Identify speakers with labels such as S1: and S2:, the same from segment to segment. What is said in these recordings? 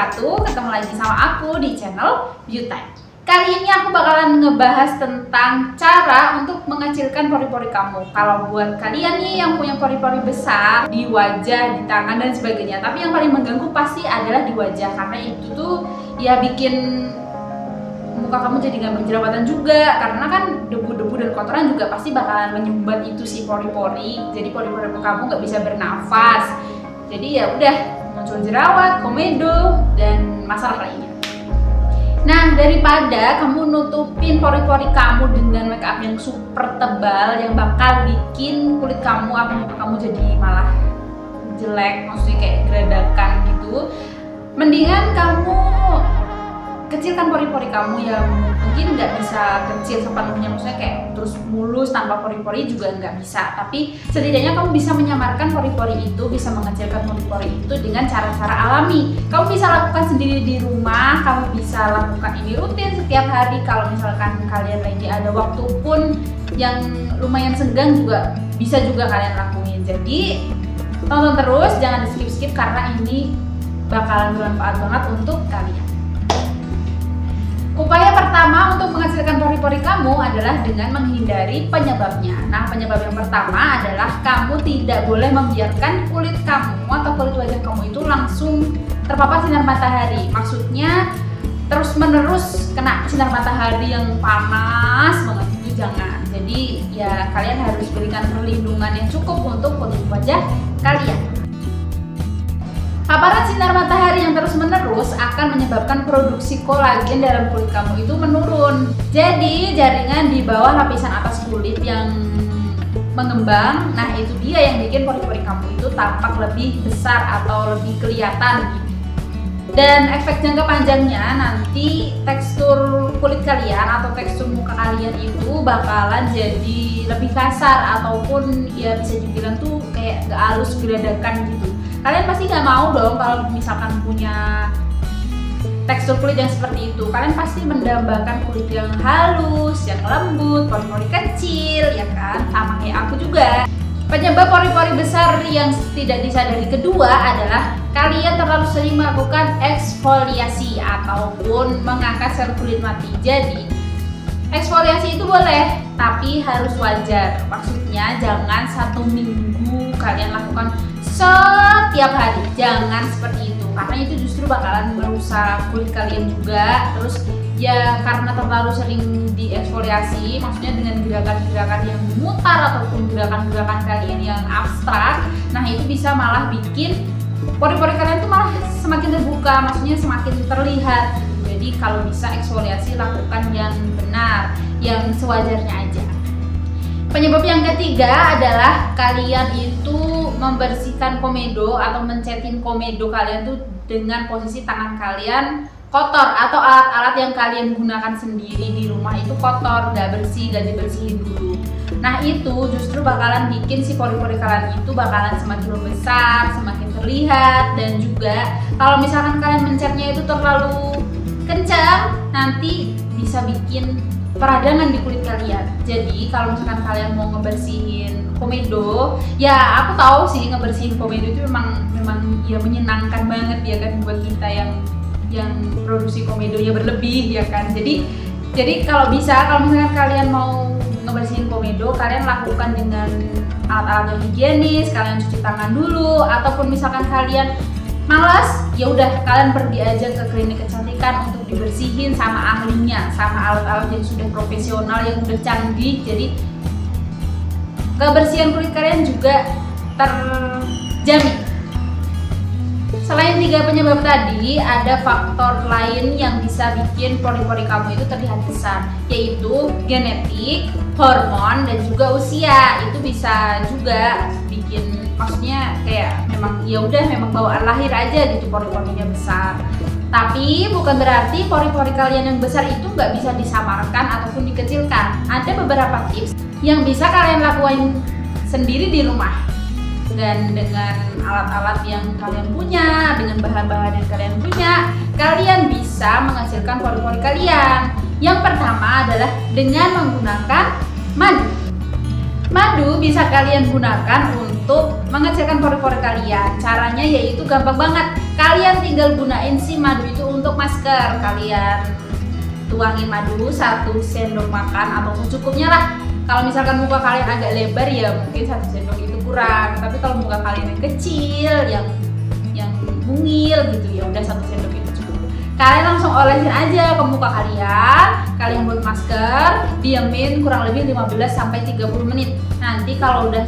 S1: wabarakatuh. Ketemu lagi sama aku di channel Beautime. Kali ini aku bakalan ngebahas tentang cara untuk mengecilkan pori-pori kamu. Kalau buat kalian nih yang punya pori-pori besar di wajah, di tangan dan sebagainya, tapi yang paling mengganggu pasti adalah di wajah, karena itu tuh ya bikin muka kamu jadi nggak berjerawatan juga, karena kan debu-debu dan kotoran juga pasti bakalan menyumbat itu si pori-pori. Jadi pori-pori kamu nggak bisa bernafas. Jadi ya udah muncul jerawat, komedo, dan masalah lainnya. Nah, daripada kamu nutupin pori-pori kamu dengan make up yang super tebal yang bakal bikin kulit kamu apa muka kamu jadi malah jelek, maksudnya kayak geradakan gitu, mendingan kamu kecilkan pori-pori kamu yang mungkin nggak bisa kecil sepenuhnya, maksudnya kayak terus mulus tanpa pori-pori juga nggak bisa, tapi setidaknya kamu bisa menyamarkan pori-pori itu, bisa mengecilkan pori-pori itu dengan cara-cara alami. Kamu bisa lakukan sendiri di rumah, kamu bisa lakukan ini rutin setiap hari. Kalau misalkan kalian lagi ada waktu pun yang lumayan senggang juga bisa juga kalian lakuin. Jadi tonton terus, jangan di skip-skip karena ini bakalan bermanfaat banget untuk kalian. Upaya pertama untuk menghasilkan pori-pori kamu adalah dengan menghindari penyebabnya. Nah, penyebab yang pertama adalah kamu tidak boleh membiarkan kulit kamu atau kulit wajah kamu itu langsung terpapar sinar matahari. Maksudnya terus-menerus kena sinar matahari yang panas banget, itu jangan. Jadi ya kalian harus berikan perlindungan yang cukup untuk kulit wajah kalian. Paparan sinar matahari yang terus-menerus akan menyebabkan produksi kolagen dalam kulit kamu itu menurun. Jadi jaringan di bawah lapisan atas kulit yang mengembang, nah itu dia yang bikin pori-pori kamu itu tampak lebih besar atau lebih kelihatan. Dan efek jangka panjangnya nanti tekstur kulit kalian atau tekstur muka kalian itu bakalan jadi lebih kasar ataupun ya bisa dibilang tuh kayak gak halus geradakan gitu. Kalian pasti nggak mau dong kalau misalkan punya tekstur kulit yang seperti itu. Kalian pasti mendambakan kulit yang halus, yang lembut, pori-pori kecil, ya kan? Sama kayak aku juga. Penyebab pori-pori besar yang tidak disadari kedua adalah kalian terlalu sering melakukan eksfoliasi ataupun mengangkat sel kulit mati. Jadi eksfoliasi itu boleh, tapi harus wajar. Maksudnya jangan 1 minggu kalian lakukan setiap hari, jangan seperti itu, karena itu justru bakalan merusak kulit kalian juga. Terus ya karena terlalu sering dieksfoliasi, maksudnya dengan gerakan-gerakan yang memutar ataupun gerakan-gerakan kalian yang abstrak, nah itu bisa malah bikin pori-pori kalian tuh malah semakin terbuka, maksudnya semakin terlihat. Jadi kalau bisa eksfoliasi lakukan yang benar, yang sewajarnya aja. Penyebab yang ketiga adalah kalian itu membersihkan komedo atau mencetin komedo kalian tuh dengan posisi tangan kalian kotor, atau alat-alat yang kalian gunakan sendiri di rumah itu kotor, gak bersih, gak dibersihin dulu. Nah itu justru bakalan bikin si pori-pori kalian itu bakalan semakin membesar, semakin terlihat. Dan juga kalau misalkan kalian mencetnya itu terlalu kencang, nanti bisa bikin peradangan di kulit kalian. Jadi kalau misalkan kalian mau ngebersihin komedo, ya aku tahu sih ngebersihin komedo itu memang ya menyenangkan banget ya kan buat kita yang produksi komedonya berlebih ya kan. Jadi kalau misalkan kalian mau ngebersihin komedo, kalian lakukan dengan alat-alat yang higienis, kalian cuci tangan dulu, ataupun misalkan kalian malas, ya udah kalian pergi aja ke klinik kecantikan untuk dibersihin sama ahlinya, sama alat-alat yang sudah profesional, yang udah canggih. Jadi kebersihan kulit kalian juga terjamin. Selain 3 penyebab tadi, ada faktor lain yang bisa bikin pori-pori kamu itu terlihat besar, yaitu genetik, hormon, dan juga usia. Itu bisa juga bikin, maksudnya kayak memang ya udah memang bawaan lahir aja gitu pori-porinya besar. Tapi bukan berarti pori-pori kalian yang besar itu nggak bisa disamarkan ataupun dikecilkan. Ada beberapa tips yang bisa kalian lakukan sendiri di rumah, dan dengan alat-alat yang kalian punya, dengan bahan-bahan yang kalian punya, kalian bisa menghasilkan pori-pori kalian. Yang pertama adalah dengan menggunakan madu. Madu bisa kalian gunakan untuk untuk mengecilkan pori-pori kalian. Caranya yaitu gampang banget. Kalian tinggal gunain si madu itu untuk masker. Kalian tuangin madu 1 sendok makan atau secukupnya lah. Kalau misalkan muka kalian agak lebar ya mungkin 1 sendok itu kurang. Tapi kalau muka kalian yang kecil, yang mungil gitu ya udah 1 sendok itu cukup. Kalian langsung olesin aja ke muka kalian. Kalian buat masker, diamin kurang lebih 15-30 menit. Nanti kalau udah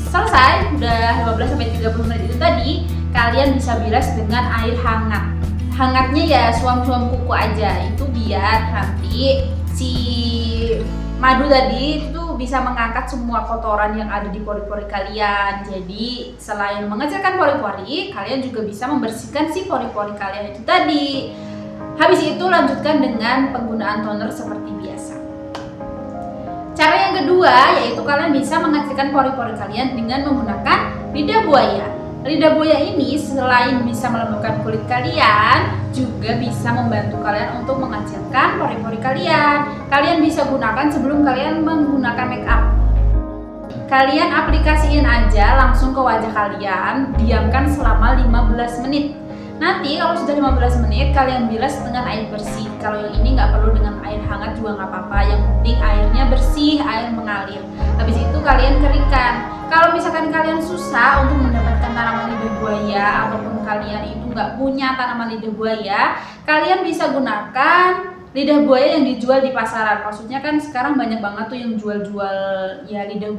S1: selesai, udah 15-30 menit itu tadi, kalian bisa bilas dengan air hangat. Hangatnya ya suam-suam kuku aja, itu biar nanti si madu tadi itu bisa mengangkat semua kotoran yang ada di pori-pori kalian. Jadi selain mengecilkan pori-pori, kalian juga bisa membersihkan si pori-pori kalian itu tadi. Habis itu lanjutkan dengan penggunaan toner seperti biasa. Cara yang kedua yaitu kalian bisa mengecilkan pori-pori kalian dengan menggunakan lidah buaya. Lidah buaya ini selain bisa melembabkan kulit kalian, juga bisa membantu kalian untuk mengecilkan pori-pori kalian. Kalian bisa gunakan sebelum kalian menggunakan make up. Kalian aplikasiin aja langsung ke wajah kalian, diamkan selama 15 menit. Nanti kalau sudah 15 menit kalian bilas dengan air bersih. Kalau yang ini nggak perlu dengan air hangat juga nggak apa-apa. Yang penting airnya bersih, air mengalir. Habis itu kalian keringkan. Kalau misalkan kalian susah untuk mendapatkan tanaman lidah buaya ataupun kalian itu nggak punya tanaman lidah buaya, kalian bisa gunakan lidah buaya yang dijual di pasaran. Maksudnya kan sekarang banyak banget tuh yang jual-jual ya lidah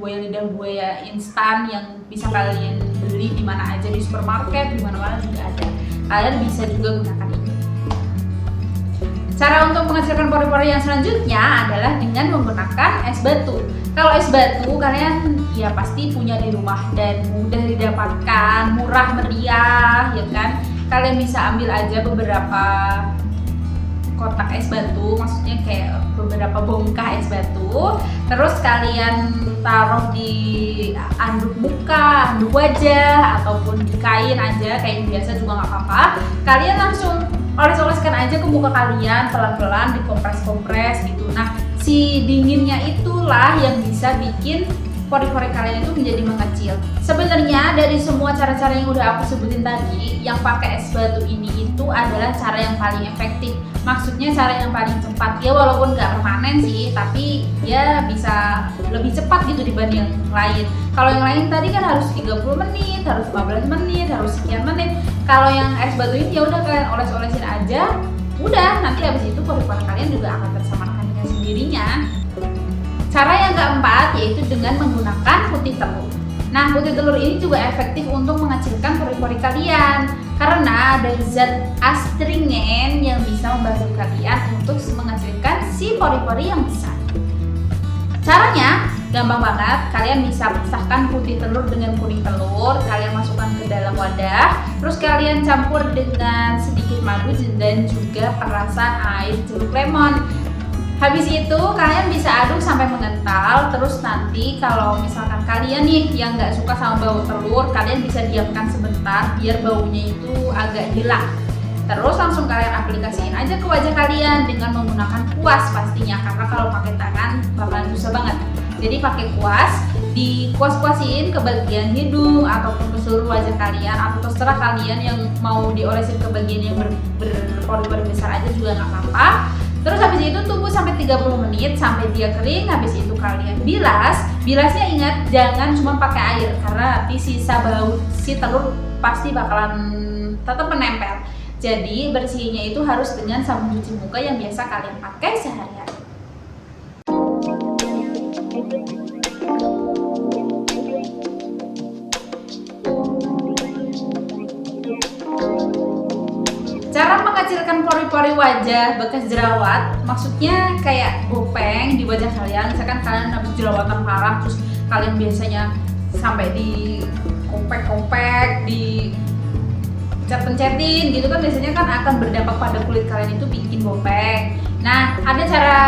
S1: buaya instan yang bisa kalian beli di mana aja, di supermarket, di mana-mana juga ada. Kalian bisa juga gunakan ini. Cara untuk mengecilkan pori-pori yang selanjutnya adalah dengan menggunakan es batu. Kalau es batu kalian ya pasti punya di rumah dan mudah didapatkan, murah meriah ya kan. Kalian bisa ambil aja beberapa kotak es batu, maksudnya kayak beberapa bongkah es batu, terus kalian taruh di anduk muka, anduk wajah, ataupun di kain aja kayak biasa juga nggak apa-apa. Kalian langsung oles-oleskan aja ke muka kalian, pelan-pelan dikompres-kompres gitu. Nah, si dinginnya itulah yang bisa bikin pori-pori kalian itu menjadi mengecil. Sebenarnya dari semua cara-cara yang udah aku sebutin tadi, yang pakai es batu ini itu adalah cara yang paling efektif. Maksudnya cara yang paling cepat. Ya walaupun nggak permanen sih, tapi ya bisa lebih cepat gitu dibanding yang lain. Kalau yang lain tadi kan harus 30 menit, harus 15 menit, harus sekian menit. Kalau yang es batu ini ya udah kalian oles-olesin aja, udah nanti habis itu pori-pori kalian juga akan tersamarkan dengan sendirinya. Cara yang keempat yaitu dengan menggunakan putih telur. Nah, putih telur ini juga efektif untuk mengecilkan pori-pori kalian karena ada zat astringen yang bisa membantu kalian untuk mengecilkan si pori-pori yang besar. Caranya gampang banget, kalian bisa pisahkan putih telur dengan kuning telur, kalian masukkan ke dalam wadah, terus kalian campur dengan sedikit madu dan juga perasan air jeruk lemon. Habis itu kalian bisa aduk sampai mengental. Terus nanti kalau misalkan kalian nih yang nggak suka sama bau telur, kalian bisa diamkan sebentar biar baunya itu agak hilang. Terus langsung kalian aplikasiin aja ke wajah kalian dengan menggunakan kuas pastinya, karena kalau pakai tangan bakalan susah banget. Jadi pakai kuas, dikuas-kuasin ke bagian hidung ataupun ke seluruh wajah kalian, atau terserah kalian yang mau diolesin ke bagian yang berpori-pori besar aja juga nggak apa-apa. Terus habis itu tunggu sampai 30 menit sampai dia kering. Habis itu kalian bilas. Bilasnya ingat jangan cuma pakai air karena nanti sisa bau si telur pasti bakalan tetap menempel. Jadi bersihnya itu harus dengan sabun cuci muka yang biasa kalian pakai sehari-hari. Cara mengecilkan pori-pori wajah bekas jerawat, maksudnya kayak gopeng di wajah kalian. Misalkan kalian habis jerawatan parah, terus kalian biasanya sampai di kopek-kopek, di pencet-pencetin gitu kan, biasanya kan akan berdampak pada kulit kalian itu bikin gopeng. Nah, ada cara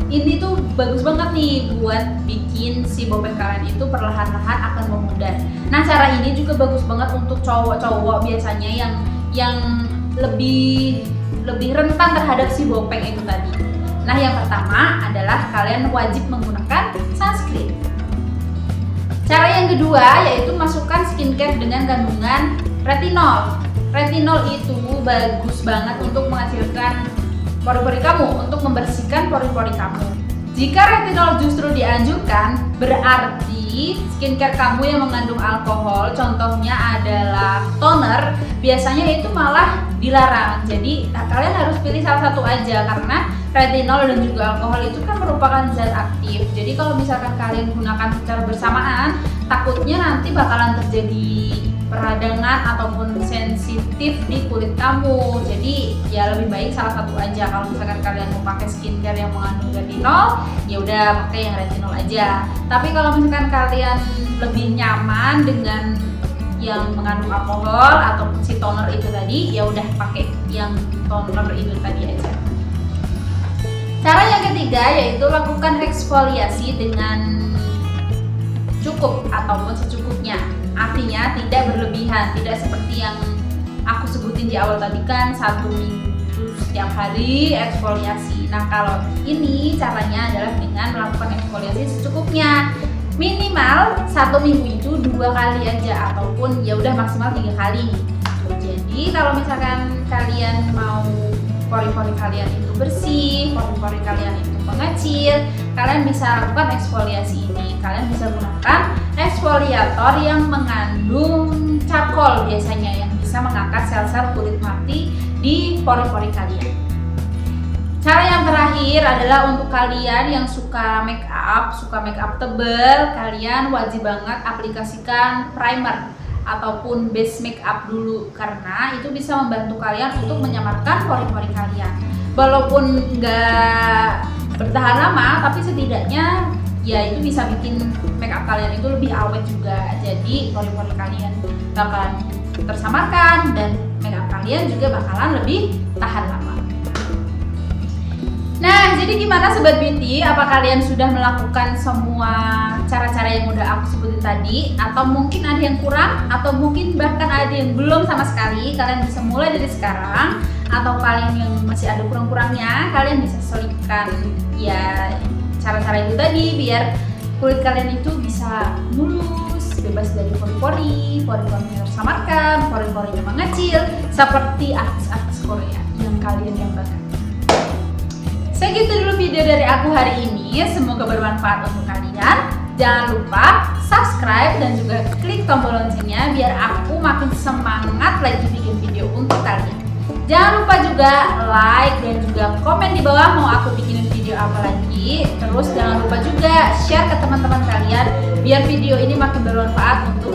S1: ini tuh bagus banget nih buat bikin si bopeng kalian itu perlahan-lahan akan memudar. Nah, cara ini juga bagus banget untuk cowok-cowok biasanya yang lebih rentan terhadap si bopeng itu tadi. Nah, yang pertama adalah kalian wajib menggunakan sunscreen. Cara yang kedua yaitu masukkan skincare dengan kandungan retinol. Retinol itu bagus banget untuk menghasilkan pori-pori kamu, untuk membersihkan pori-pori kamu. Jika retinol justru dianjurkan, berarti skincare kamu yang mengandung alkohol, contohnya adalah toner, biasanya itu malah dilarang. Jadi kalian harus pilih salah satu aja, karena retinol dan juga alkohol itu kan merupakan zat aktif. Jadi kalau misalkan kalian gunakan secara bersamaan, takutnya nanti bakalan terjadi peradangan ataupun sensitif di kulit kamu. Jadi ya lebih baik salah satu aja. Kalau misalkan kalian mau pakai skincare yang mengandung retinol, ya udah pakai yang retinol aja. Tapi kalau misalkan kalian lebih nyaman dengan yang mengandung alkohol ataupun si toner itu tadi, ya udah pakai yang toner itu tadi aja. Cara yang ketiga yaitu lakukan eksfoliasi dengan cukup ataupun secukupnya. Artinya tidak berlebihan, tidak seperti yang aku sebutin di awal tadi kan 1 minggu setiap hari eksfoliasi. Nah kalau ini caranya adalah dengan melakukan eksfoliasi secukupnya. Minimal 1 minggu itu 2 kali aja ataupun ya udah maksimal 3 kali. Jadi kalau misalkan kalian mau pori-pori kalian itu bersih, pori-pori kalian itu mengecil, kalian bisa lakukan eksfoliasi ini. Kalian bisa gunakan eksfoliator yang mengandung charcoal biasanya, yang bisa mengangkat sel-sel kulit mati di pori-pori kalian. Cara yang terakhir adalah untuk kalian yang suka make up tebal, kalian wajib banget aplikasikan primer ataupun base make up dulu, karena itu bisa membantu kalian untuk menyamarkan pori-pori kalian. Walaupun nggak bertahan lama, tapi setidaknya ya itu bisa bikin make up kalian itu lebih awet juga. Jadi pori-pori kalian bakalan tersamarkan dan make up kalian juga bakalan lebih tahan lama. Nah, jadi gimana Sobat Beauty? Apa kalian sudah melakukan semua cara-cara yang udah aku sebutin tadi? Atau mungkin ada yang kurang? Atau mungkin bahkan ada yang belum sama sekali? Kalian bisa mulai dari sekarang. Atau kalian yang masih ada kurang-kurangnya, kalian bisa selipkan ya cara-cara itu tadi, biar kulit kalian itu bisa mulus, bebas dari pori-pori, pori-porinya tersamarkan, pori-porinya mengecil, seperti artis-artis Korea yang kalian dambakan. Segitu dulu video dari aku hari ini, semoga bermanfaat untuk kalian. Jangan lupa subscribe dan juga klik tombol loncengnya biar aku makin semangat lagi bikin video untuk kalian. Jangan lupa juga like dan juga komen di bawah mau aku bikinin video apa lagi. Terus jangan lupa juga share ke teman-teman kalian biar video ini makin bermanfaat untuk